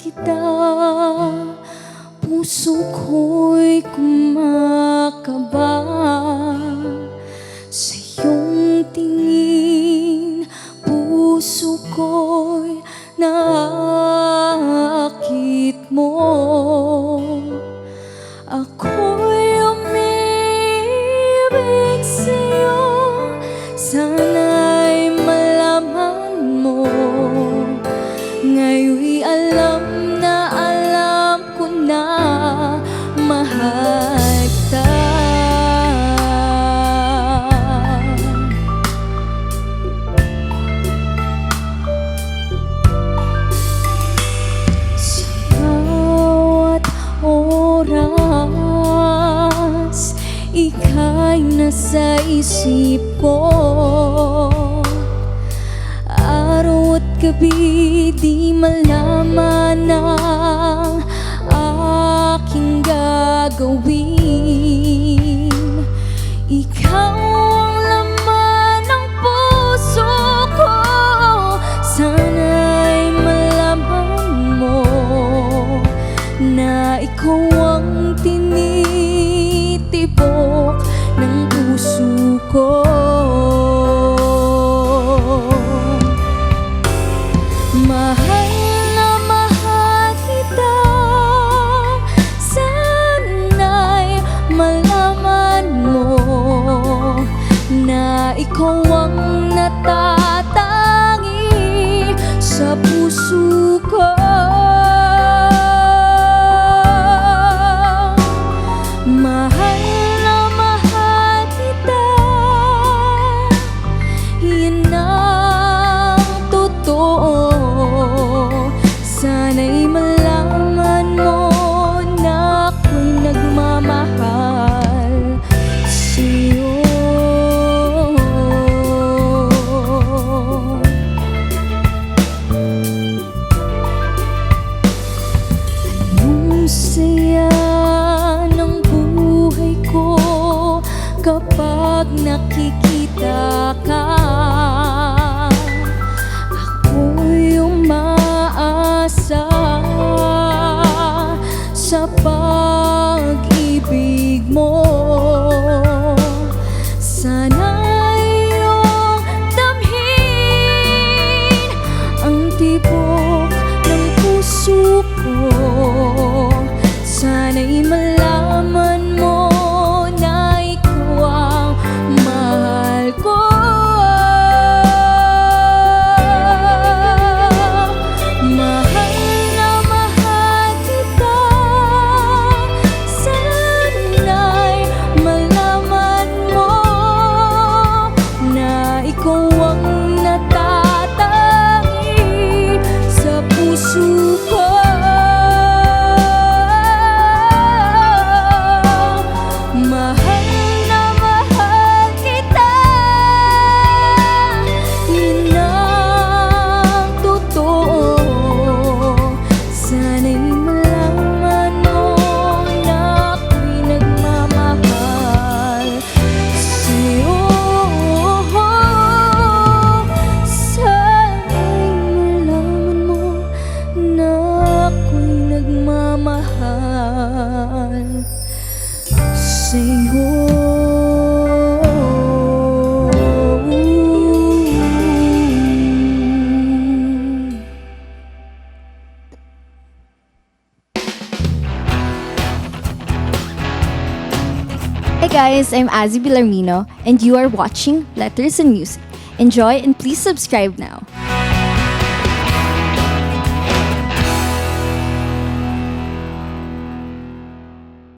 kita, puso ko'y kumakaba. Sa iyong tingin, puso ko'y naakit mo. Ako'y umibig sa'yo, sana'y malaman mo. Ngayon'y alam ko na mahal kita. Sa bawat oras, ika'y nasa isip ko. Araw at gabi, di malaman ang aking gagawin. Ikaw ang laman ng puso ko, sana'y malaman mo na ikaw ang tinitibok ng puso ko. Mahal na mahal kita, sana'y malaman mo na ikaw ang natatangi sa puso ko. Mahal na mahal kita, yan ang totoo. Sana'y malaman mo na ako'y nagmamahal sa'yo. Anong saya ng buhay ko kapag nakikita ka. Ako'y umaasa sa pag-ibig mo. Sana'y iyong damhin ang tibok ng puso ko. Sana'y malaman mo na ikaw ang mahal ko. Mahal na mahal kita, sana'y malaman mo na ikaw ang natatangi sa puso ko. Mahal na mahal kita, yun ang totoo. Sana'y malaman mo na ako'y nagmamahal sa'yo. Sana'y malaman mo na ako'y nagmamahal sa'yo. Hey guys, I'm Azzy Villarmino and you are watching Letters and Music. Enjoy and please subscribe now.